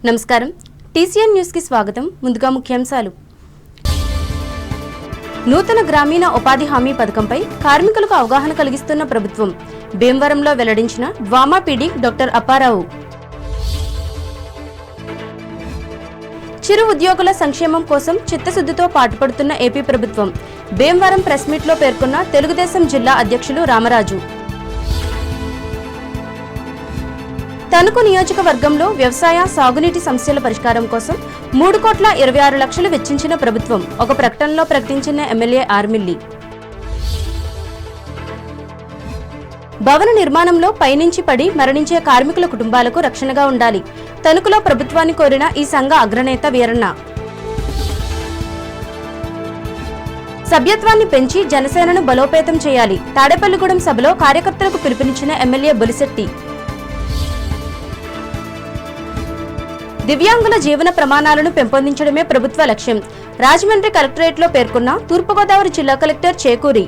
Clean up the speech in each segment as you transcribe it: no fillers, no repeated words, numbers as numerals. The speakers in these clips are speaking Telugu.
నమస్కారం టీసీఎన్ న్యూస్ కి స్వాగతం. ముందుగా ముఖ్యాంశాలు. నూతన గ్రామీణ ఉపాధి హామీ పథకంపై కార్మికులకు అవగాహన కలిగిస్తున్న ప్రభుత్వం. భీమవరంలో వెల్లడించిన డ్వామా పీడీ డాక్టర్ అప్పారావు. చిరు ఉద్యోగుల సంక్షేమం కోసం చిత్తశుద్ధితో పాటుపడుతున్న ఏపీ ప్రభుత్వం. భీమవరం ప్రెస్ మీట్ లో పేర్కొన్న తెలుగుదేశం జిల్లా అధ్యక్షులు రామరాజు. తణుకు నియోజకవర్గంలో వ్యవసాయ సాగునీటి సమస్యల పరిష్కారం కోసం 3,26,00,000 వెచ్చించిన ప్రభుత్వం. ఒక ప్రకటనలో ప్రకటించిన ఎమ్మెల్యే ఆర్మిల్లి. భవన నిర్మాణంలో పైనుంచి పడి మరణించే కార్మికుల కుటుంబాలకు రక్షణగా ఉండాలి. తణుకులో ప్రభుత్వాన్ని కోరిన ఈ సంఘ అగ్రనేత వీరన్న. సభ్యత్వాన్ని పెంచి జనసేనను బలోపేతం చేయాలి. తాడేపల్లిగూడెం సభలో కార్యకర్తలకు పిలుపునిచ్చిన ఎమ్మెల్యే బొలిశెట్టి. దివ్యాంగుల జీవన ప్రమాణాలను పెంపొందించడమే ప్రభుత్వ లక్ష్యం. రాజమండ్రి కలెక్టరేట్లో పేర్కొన్న తూర్పుగోదావరి జిల్లా కలెక్టర్ చేకూరి.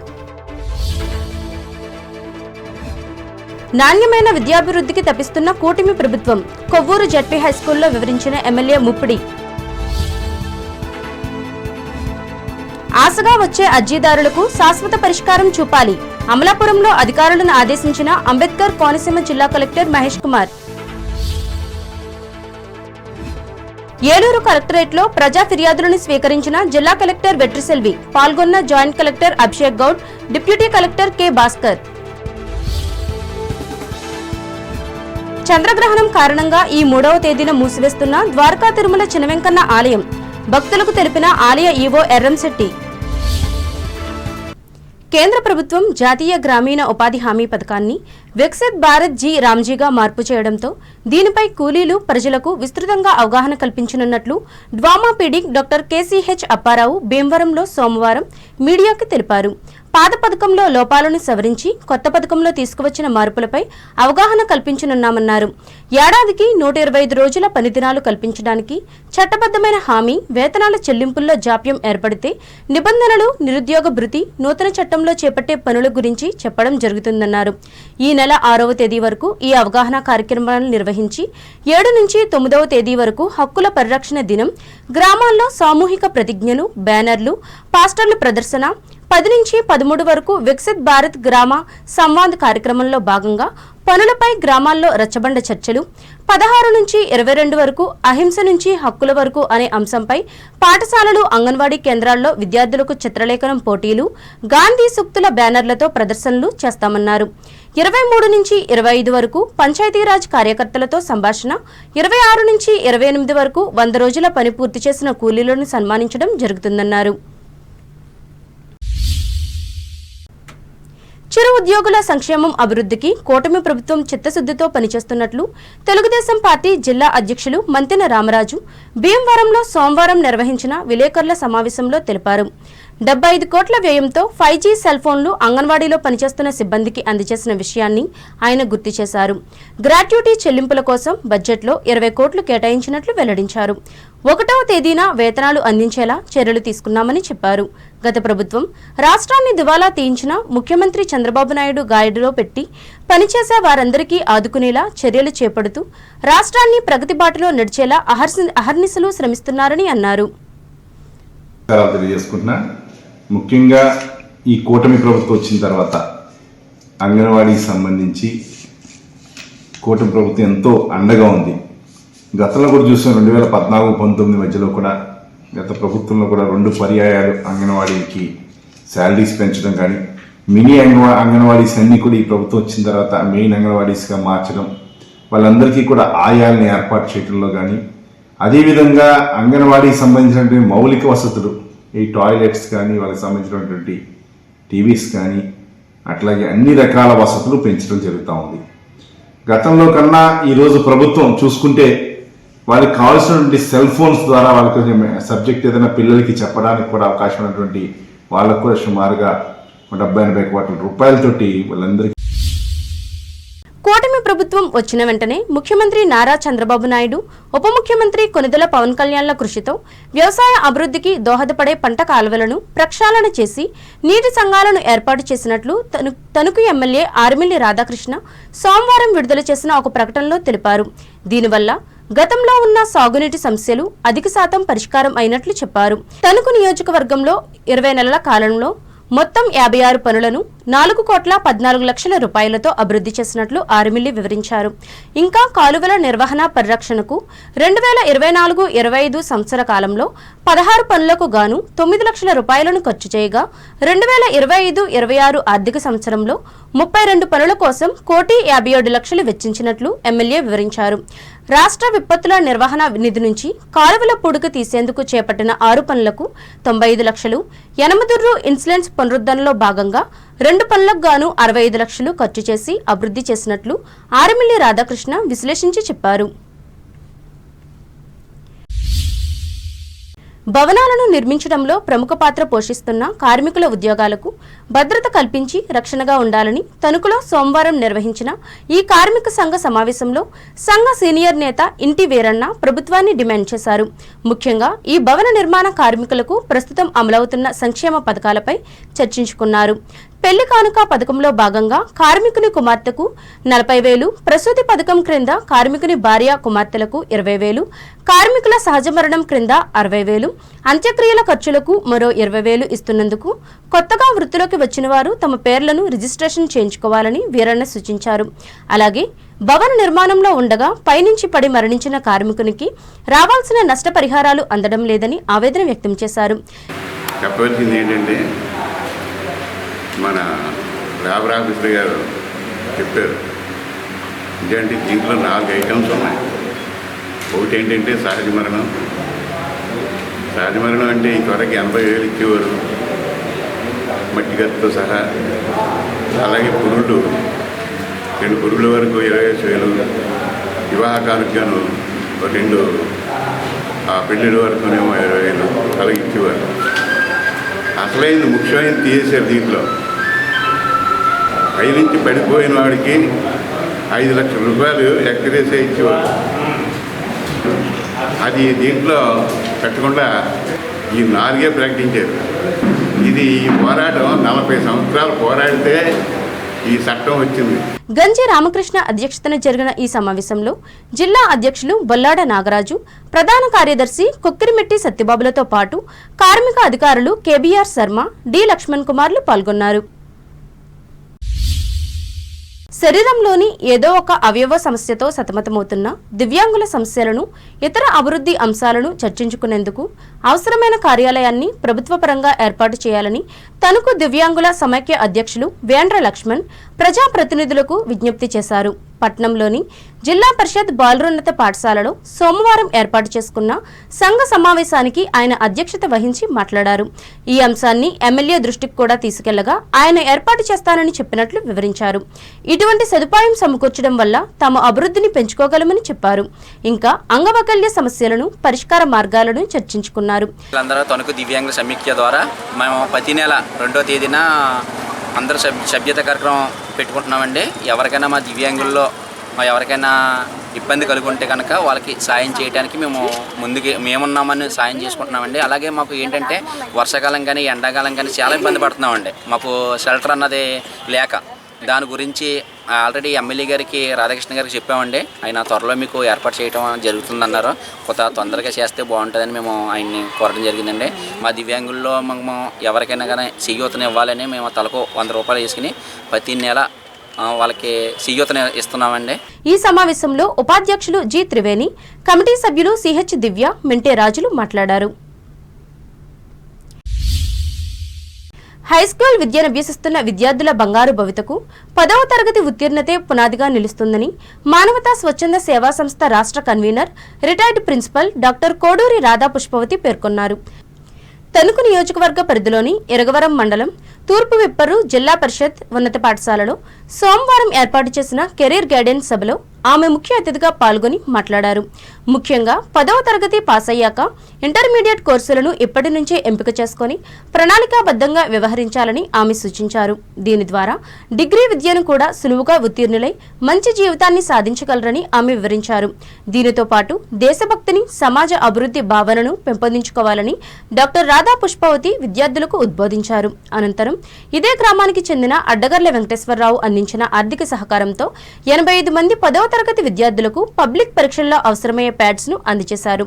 నాణ్యమైన విద్యాభివృద్ధికి తప్పిస్తున్న కూటమి ప్రభుత్వం. కొవ్వూరు జడ్పీ హైస్కూల్లో వివరించిన ఎమ్మెల్యే ముప్పిడి. ఆశగా వచ్చే అర్జీదారులకు శాశ్వత పరిష్కారం చూపాలి. అమలాపురంలో అధికారులను ఆదేశించిన అంబేద్కర్ కోనసీమ జిల్లా కలెక్టర్ మహేష్ కుమార్. ఏలూరు కలెక్టరేట్లో ప్రజా ఫిర్యాదులను స్వీకరించిన జిల్లా కలెక్టర్ వెట్రిసెల్వి. పాల్గొన్న joint collector Abhishek Goud, deputy collector K Bhaskar. చంద్రగ్రహణం కారణంగా ఈ 3వ తేదీన మూసివేస్తున్న ద్వారకా తిరుమల చినవెంకన్న ఆలయం. భక్తులకు తెలిపిన ఆలయ ఈవో ఎర్రంశెట్టి. కేంద్ర ప్రభుత్వం జాతీయ గ్రామీణ ఉపాధి హామీ పథకాన్ని వికసిత్ భారత్ జీ రామ్జీగా మార్పు చేయడంతో దీనిపై కూలీలు ప్రజలకు విస్తృతంగా అవగాహన కల్పించనున్నట్లు DWAMA PD doctor KCH Apparao భీమవరంలో సోమవారం మీడియాకు తెలిపారు. పాత పథకంలో లోపాలను సవరించి కొత్త పథకంలో తీసుకువచ్చిన మార్పులపై అవగాహన కల్పించనున్నామన్నారు. ఏడాదికి 125 రోజుల పనిదినాలు కల్పించడానికి చట్టబద్దమైన హామీ, వేతనాల చెల్లింపుల్లో జాప్యం ఏర్పడితే నిబంధనలు, నిరుద్యోగ భృతి, నూతన చట్టంలో చేపట్టే పనుల గురించి చెప్పడం జరుగుతుందన్నారు. ఈ నెల 6వ తేదీ వరకు ఈ అవగాహన కార్యక్రమాలను నిర్వహించి 7 నుంచి 9వ తేదీ వరకు హక్కుల పరిరక్షణ దినం, గ్రామాల్లో సామూహిక ప్రతిజ్ఞలు, బ్యానర్లు, పాస్టర్ల ప్రదర్శన, 10 నుంచి 13 వరకు వికసిత్ భారత్ గ్రామ సంవాద్ కార్యక్రమంలో భాగంగా పనులపై గ్రామాల్లో రచ్చబండ చర్చలు, 16 నుంచి 22 వరకు అహింస నుంచి హక్కుల వరకు అనే అంశంపై పాఠశాలలు, అంగన్వాడీ కేంద్రాల్లో విద్యార్థులకు చిత్రలేఖనం పోటీలు, గాంధీ సూక్తుల బ్యానర్లతో ప్రదర్శనలు చేస్తామన్నారు. 23 నుంచి 25 వరకు పంచాయతీరాజ్ కార్యకర్తలతో సంభాషణ, 26 నుంచి 28 వరకు 100 రోజుల పని పూర్తి చేసిన కూలీలను సన్మానించడం జరుగుతుందన్నారు. చిరు ఉద్యోగుల సంక్షేమం, అభివృద్ధికి కూటమి ప్రభుత్వం చిత్తశుద్ధితో పనిచేస్తున్నట్లు తెలుగుదేశం పార్టీ జిల్లా అధ్యక్షులు మంతెన రామరాజు భీమవరంలో సోమవారం నిర్వహించిన విలేకరుల సమావేశంలో తెలిపారు. 75 కోట్ల వ్యయంతో 5G సెల్ ఫోన్లు అంగన్వాడీలో పనిచేస్తున్న సిబ్బందికి అందజేసిన విషయాన్ని ఆయన గుర్తు చేశారు. గ్రాట్యుటీ చెల్లింపుల కోసం బడ్జెట్లో 20 కోట్లు కేటాయించినట్లు వెల్లడించారు. 1వ తేదీన వేతనాలు అందించేలా చర్యలు తీసుకున్నామని చెప్పారు. గత ప్రభుత్వం రాష్ట్రాన్ని దివాలా తీయించిన ముఖ్యమంత్రి చంద్రబాబు నాయుడు గాడిలో పెట్టి పనిచేసే వారందరికీ ఆదుకునేలా చర్యలు చేపడుతూ రాష్ట్రాన్ని ప్రగతి బాటలో నడిచేలా అహర్నిశలు శ్రమిస్తున్నారని అన్నారు. ముఖ్యంగా ఈ కూటమి ప్రభుత్వం వచ్చిన తర్వాత అంగన్వాడీకి సంబంధించి కూటమి ప్రభుత్వం ఎంతో అండగా ఉంది. గతంలో కూడా చూసాం, 2014-19 మధ్యలో కూడా గత ప్రభుత్వంలో కూడా 2 పర్యాయాలు అంగన్వాడీకి శాలరీస్ పెంచడం కానీ, మినీ అంగన్వాడీస్ అన్నీ కూడా ఈ ప్రభుత్వం వచ్చిన తర్వాత మెయిన్ అంగన్వాడీస్గా మార్చడం, వాళ్ళందరికీ కూడా ఆయాల్ని ఏర్పాటు చేయడంలో కానీ, అదేవిధంగా అంగన్వాడీకి సంబంధించినటువంటి మౌలిక వసతులు, ఈ టాయిలెట్స్ కానీ, వాళ్ళకి సంబంధించినటువంటి టీవీస్ కానీ, అట్లాగే అన్ని రకాల వసతులు పెంచడం జరుగుతూ ఉంది. గతంలో కన్నా ఈరోజు ప్రభుత్వం చూసుకుంటే వాళ్ళకి కావాల్సినటువంటి సెల్ ఫోన్స్ ద్వారా వాళ్ళకి సబ్జెక్ట్ ఏదైనా పిల్లలకి చెప్పడానికి కూడా అవకాశం ఉన్నటువంటి వాళ్ళకు కూడా సుమారుగా 70-80 కోట్ల రూపాయలతోటి వాళ్ళందరికీ. కూటమి ప్రభుత్వం వచ్చిన వెంటనే ముఖ్యమంత్రి నారా చంద్రబాబు నాయుడు, ఉప ముఖ్యమంత్రి కొనిదెల పవన్ కళ్యాణ్ల కృషితో వ్యవసాయ అభివృద్ధికి దోహదపడే పంట కాలువలను ప్రక్షాళన చేసి నీటి సంఘాలను ఏర్పాటు చేసినట్లు తణుకు ఎమ్మెల్యే ఆర్మిల్లి రాధాకృష్ణ సోమవారం విడుదల చేసిన ఒక ప్రకటనలో తెలిపారు. దీనివల్ల గతంలో ఉన్న సాగునీటి సమస్యలు అధిక శాతం పరిష్కారం అయినట్లు చెప్పారు. తణుకు నియోజకవర్గంలో 20 నెలల కాలంలో మొత్తం 56 పనులను 4,14,00,000 రూపాయలతో అభివృద్ధి చేసినట్లు ఆర్మిల్లి వివరించారు. ఇంకా కాలువల నిర్వహణ పరిరక్షణకు 2024-25 సంవత్సర కాలంలో 16 పనులకు గాను 9 లక్షల రూపాయలను ఖర్చు చేయగా 2025-26 ఆర్థిక సంవత్సరంలో 32 పనుల కోసం 1,57,00,000 వెచ్చించినట్లు ఎమ్మెల్యే వివరించారు. రాష్ట్ర విపత్తుల నిర్వహణ నిధి నుంచి కాలువల పూడిక తీసేందుకు చేపట్టిన 6 పనులకు 95 లక్షలు, యనమదుర్రు ఇన్సిడెంట్స్ పునరుద్ధరణలో భాగంగా 2 పనులకు గాను 65 లక్షలు ఖర్చు చేసి అభివృద్ధి చేసినట్లు ఆర్మిల్లి రాధాకృష్ణ విశ్లేషించి చెప్పారు. భవనాలను నిర్మించడంలో ప్రముఖ పాత్ర పోషిస్తున్న కార్మికుల ఉద్యోగాలకు భద్రత కల్పించి రక్షణగా ఉండాలని తణుకులో సోమవారం నిర్వహించిన ఈ కార్మిక సంఘ సమావేశంలో సంఘ సీనియర్ నేత ఇంటి వీరన్న ప్రభుత్వాన్ని డిమాండ్ చేశారు. ముఖ్యంగా ఈ భవన నిర్మాణ కార్మికులకు ప్రస్తుతం అమలవుతున్న సంక్షేమ పథకాలపై చర్చించుకున్నారు. పెళ్లి కానుక పథకంలో భాగంగా కార్మికుని కుమార్తెకు 40,000, ప్రసూతి పథకం క్రింద కార్మికుని భార్య కుమార్తెలకు 20,000, కార్మికుల సహజ మరణం క్రింద 60,000, అంత్యక్రియల ఖర్చులకు మరో 20,000 ఇస్తున్నందుకు కొత్తగా వృత్తిలోకి వచ్చిన వారు తమ పేర్లను రిజిస్ట్రేషన్ చేయించుకోవాలని వీరన్న సూచించారు. అలాగే భవన నిర్మాణంలో ఉండగా పైనుంచి పడి మరణించిన కార్మికునికి రావాల్సిన నష్టపరిహారాలు అందడం లేదని ఆవేదన వ్యక్తం చేశారు. మన రామకృష్ణ గారు చెప్పారు. ఇదేంటి దీంట్లో 4 ఐటమ్స్ ఉన్నాయి. ఒకటి ఏంటంటే సహజ మరణం. సహజ మరణం అంటే ఇంతవరకు 80,000 ఇచ్చేవారు మట్టి గదితో సహా. అలాగే పురుళ్ళు, 2 పురుళ్ళ వరకు 25,000, వివాహకాలకు గాను 2 పెళ్ళిళ్ళ వరకునేమో 20,000 అలాగే ఇచ్చేవారు. అసలైంది ముఖ్యమైనది తీసేశారు. దీంట్లో పైనుంచి పడిపోయిన వాడికి 5 లక్షల రూపాయలు ఎక్స్రేసే ఇచ్చేవారు. అది దీంట్లో పెట్టకుండా ఈ 4 ప్రకటించారు. ఇది ఈ పోరాటం 40 సంవత్సరాలు పోరాడితే ఈ చట్టం వచ్చింది. గంజి రామకృష్ణ అధ్యక్షతన జరిగిన ఈ సమావేశంలో జిల్లా అధ్యక్షులు బొల్లాడ నాగరాజు, ప్రధాన కార్యదర్శి కొక్కిరిమెట్టి సత్యబాబులతో పాటు కార్మిక అధికారులు కేబీఆర్ శర్మ, డి లక్ష్మణ్ కుమార్లు పాల్గొన్నారు. శరీరంలోని ఏదో ఒక అవయవ సమస్యతో సతమతమవుతున్న దివ్యాంగుల సమస్యలను, ఇతర అభివృద్ధి అంశాలను చర్చించుకునేందుకు అవసరమైన కార్యాలయాన్ని ప్రభుత్వ పరంగా ఏర్పాటు చేయాలని తణుకు దివ్యాంగుల సమైక్య అధ్యక్షులు వేండ్ర లక్ష్మణ్ ప్రజాప్రతినిధులకు విజ్ఞప్తి చేశారు. పట్నంలోని జిల్లా పరిషత్ బాలురోన్నత పాఠశాలలో సోమవారం ఏర్పాటు చేసుకున్న సంఘ సమావేశానికి ఆయన అధ్యక్షత వహించి మాట్లాడారు. ఈ అంశాన్ని ఎమ్మెల్యే దృష్టికి కూడా తీసుకెళ్లగా ఆయన ఏర్పాటు చేస్తానని చెప్పినట్లు వివరించారు. ఇటువంటి సదుపాయం సమకూర్చడం వల్ల తమ అభివృద్ధిని పెంచుకోగలమని చెప్పారు. ఇంకా అంగవైకల్య సమస్యలను, పరిష్కార మార్గాలను చర్చించుకున్నారు. తణుకు దివ్యాంగుల సమైక్య ద్వారా మేము ప్రతి నెల 2వ తేదీన అందరూ సభ్యత కార్యక్రమం పెట్టుకుంటున్నామండి. ఎవరికైనా మా దివ్యాంగుల్లో ఎవరికైనా ఇబ్బంది కలుగుంటే కనుక వాళ్ళకి సాయం చేయడానికి మేమున్నామని సాయం చేసుకుంటున్నామండి. అలాగే మాకు ఏంటంటే వర్షాకాలం కానీ ఎండాకాలం కానీ చాలా ఇబ్బంది పడుతున్నామండి. మాకు షెల్టర్ అన్నది లేక దాని గురించి ఆల్రెడీ ఎమ్మెల్యే గారికి రాధాకృష్ణ గారికి చెప్పామండి. ఆయన త్వరలో మీకు ఏర్పాటు చేయడం జరుగుతుందన్నారు. కొత్త తొందరగా చేస్తే బాగుంటుందని మేము ఆయన్ని కోరడం జరిగిందండి. మా దివ్యాంగుల్లో మేము ఎవరికైనా కానీ చేయూతను ఇవ్వాలని మేము తలకు 100 రూపాయలు వేసుకుని ప్రతి నెల వాళ్ళకి చేయూతను ఇస్తున్నామండి. ఈ సమావేశంలో ఉపాధ్యక్షులు జి త్రివేణి, కమిటీ సభ్యులు సిహెచ్ దివ్య, మెంటే రాజులు మాట్లాడారు. హైస్కూల్ విద్యనభ్యసిస్తున్న విద్యార్థుల బంగారు భవితకు 10వ తరగతి ఉత్తీర్ణతే పునాదిగా నిలుస్తుందని మానవతా స్వచ్ఛంద సేవా సంస్థ రాష్ట్ర convener, retired principal doctor Koduri Radha Pushpavathi పేర్కొన్నారు. తణుకు నియోజకవర్గ పరిధిలోని ఇరగవరం మండలం తూర్పు విప్పరు జిల్లా పరిషత్ ఉన్నత పాఠశాలలో సోమవారం ఏర్పాటు చేసిన కెరీర్ గైడెన్స్ సభలో ఆమె ముఖ్య అతిథిగా పాల్గొని మాట్లాడారు. ముఖ్యంగా 10వ తరగతి పాస్ అయ్యాక ఇంటర్మీడియట్ కోర్సులను ఇప్పటి నుంచే ఎంపిక చేసుకుని ప్రణాళికాబద్ధంగా వ్యవహరించాలని ఆమె సూచించారు. దీని ద్వారా డిగ్రీ విద్యను కూడా సులువుగా ఉత్తీర్ణులై మంచి జీవితాన్ని సాధించగలరని ఆమె వివరించారు. దీనితో పాటు దేశభక్తిని, సమాజ అభివృద్ధి భావనను పెంపొందించుకోవాలని డాక్టర్ రాధా పుష్పవతి విద్యార్థులకు ఉద్బోధించారు. అనంతరం ఇదే గ్రామానికి చెందిన అడ్డగర్ల వెంకటేశ్వరరావు అందించిన ఆర్థిక సహకారంతో 85 మంది 10వ తరగతి విద్యార్థులకు పబ్లిక్ పరీక్షల్లో అవసరమయ్యే ప్యాడ్స్ ను అందజేశారు.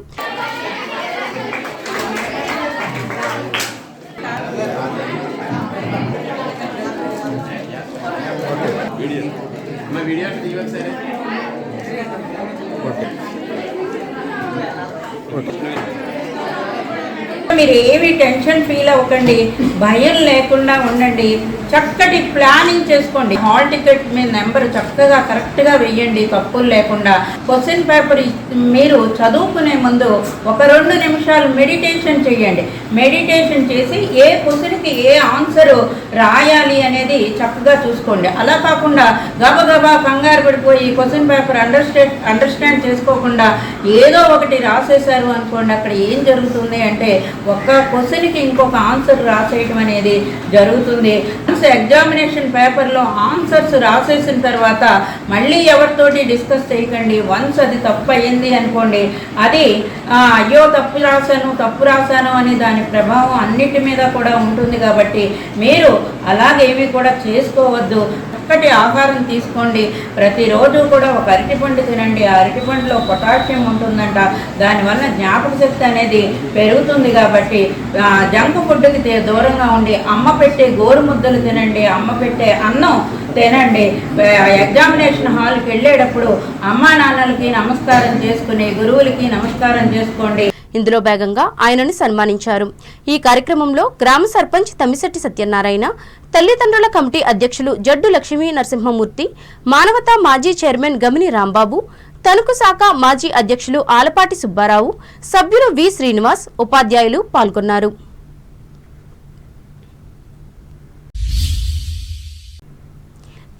మీరు ఏమి టెన్షన్ ఫీల్ అవ్వకండి, భయం లేకుండా ఉండండి, చక్కటి ప్లానింగ్ చేసుకోండి. హాల్ టికెట్ మీ నెంబర్ చక్కగా కరెక్ట్గా వెయ్యండి, తప్పులు లేకుండా. క్వశ్చన్ పేపర్ మీరు చదువుకునే ముందు 1-2 నిమిషాలు మెడిటేషన్ చేయండి. మెడిటేషన్ చేసి ఏ క్వశ్చన్కి ఏ ఆన్సర్ రాయాలి అనేది చక్కగా చూసుకోండి. అలా కాకుండా గబగబా కంగారు పడిపోయి క్వశ్చన్ పేపర్ అండర్స్టాండ్ చేసుకోకుండా ఏదో ఒకటి రాసేశారు అనుకోండి, అక్కడ ఏం జరుగుతుంది అంటే ఒక్క క్వశ్చన్కి ఇంకొక ఆన్సర్ రాసేయటం అనేది జరుగుతుంది. ఎగ్జామినేషన్ పేపర్లో ఆన్సర్స్ రాసేసిన తర్వాత మళ్ళీ ఎవరితోటి డిస్కస్ చేయకండి. వన్స్ అది తప్పు అయ్యింది అనుకోండి, అది అయ్యో తప్పు రాశాను అని దాని ప్రభావం అన్నిటి మీద కూడా ఉంటుంది. కాబట్టి మీరు అలాగేవి కూడా చేసుకోవద్దు. చక్కటి ఆహారం తీసుకోండి. ప్రతిరోజు కూడా ఒక అరటిపండు తినండి. ఆ అరటిపండులో పొటాషియం ఉంటుందంట, దానివల్ల జ్ఞాపక శక్తి అనేది పెరుగుతుంది. కాబట్టి జంక్ ఫుడ్కి దూరంగా ఉండి అమ్మ పెట్టే గోరుముద్దలు తినండి, అమ్మ పెట్టే అన్నం తినండి. ఎగ్జామినేషన్ హాల్కి వెళ్ళేటప్పుడు అమ్మా నాన్నలకి నమస్కారం చేసుకుని గురువులకి నమస్కారం చేసుకోండి. ఇందులో భాగంగా ఆయనను సన్మానించారు. ఈ కార్యక్రమంలో గ్రామ సర్పంచ్ తమ్మిశెట్టి సత్యనారాయణ, తల్లిదండ్రుల కమిటీ అధ్యక్షులు జడ్డు లక్ష్మీ నరసింహమూర్తి, మానవతా మాజీ చైర్మన్ గమిని రాంబాబు, తణుకు శాఖ మాజీ అధ్యక్షులు ఆలపాటి సుబ్బారావు, సభ్యులు వి శ్రీనివాస్, ఉపాధ్యాయులు పాల్గొన్నారు.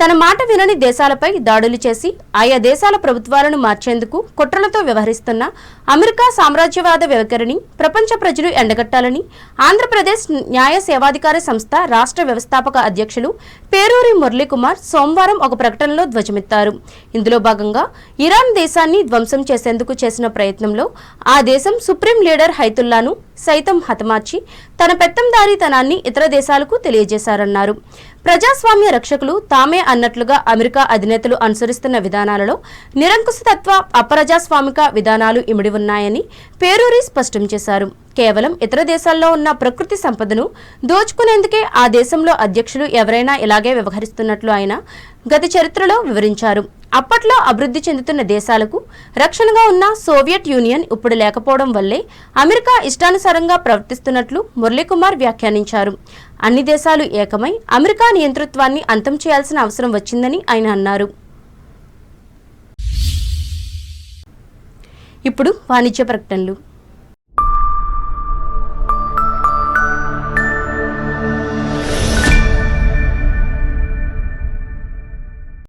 తన మాట వినని దేశాలపై దాడులు చేసి ఆయా దేశాల ప్రభుత్వాలను మార్చేందుకు కుట్రలతో వ్యవహరిస్తున్న అమెరికా సామ్రాజ్యవాద వైఖరిని ప్రపంచ ప్రజలు ఎండగట్టాలని ఆంధ్రప్రదేశ్ న్యాయ సేవాధికార సంస్థ రాష్ట్ర వ్యవస్థాపక అధ్యక్షులు పేరూరి మురళీకుమార్ సోమవారం ఒక ప్రకటనలో ధ్వజమెత్తారు. ఇందులో భాగంగా ఇరాన్ దేశాన్ని ధ్వంసం చేసేందుకు చేసిన ప్రయత్నంలో ఆ దేశం సుప్రీం లీడర్ హైతుల్లాను సైతం హతమార్చి తన పెత్తందారీతనాన్ని ఇతర దేశాలకు తెలియజేశారన్నారు. ప్రజాస్వామ్య రక్షకులు తామే అన్నట్లుగా అమెరికా అధినేతలు అనుసరిస్తున్న విధానాలలో నిరంకుశతత్వ అప్రజాస్వామిక విధానాలు ఇమిడి ఉన్నాయని పేరూరి స్పష్టం చేశారు. కేవలం ఇతర దేశాల్లో ఉన్న ప్రకృతి సంపదను దోచుకునేందుకే ఆ దేశంలో అధ్యక్షులు ఎవరైనా ఇలాగే వ్యవహరిస్తున్నట్లు ఆయన గత చరిత్రలో వివరించారు. అప్పట్లో అభివృద్ధి చెందుతున్న దేశాలకు రక్షణగా ఉన్న సోవియట్ యూనియన్ ఇప్పుడు లేకపోవడం వల్లే అమెరికా ఇష్టానుసారంగా ప్రవర్తిస్తున్నట్లు మురళీకుమార్ వ్యాఖ్యానించారు. అన్ని దేశాలు ఏకమై అమెరికా నియంతృత్వాన్ని అంతం చేయాల్సిన అవసరం వచ్చిందని ఆయన అన్నారు. ఇప్పుడు వాణిజ్య ప్రకటనలు.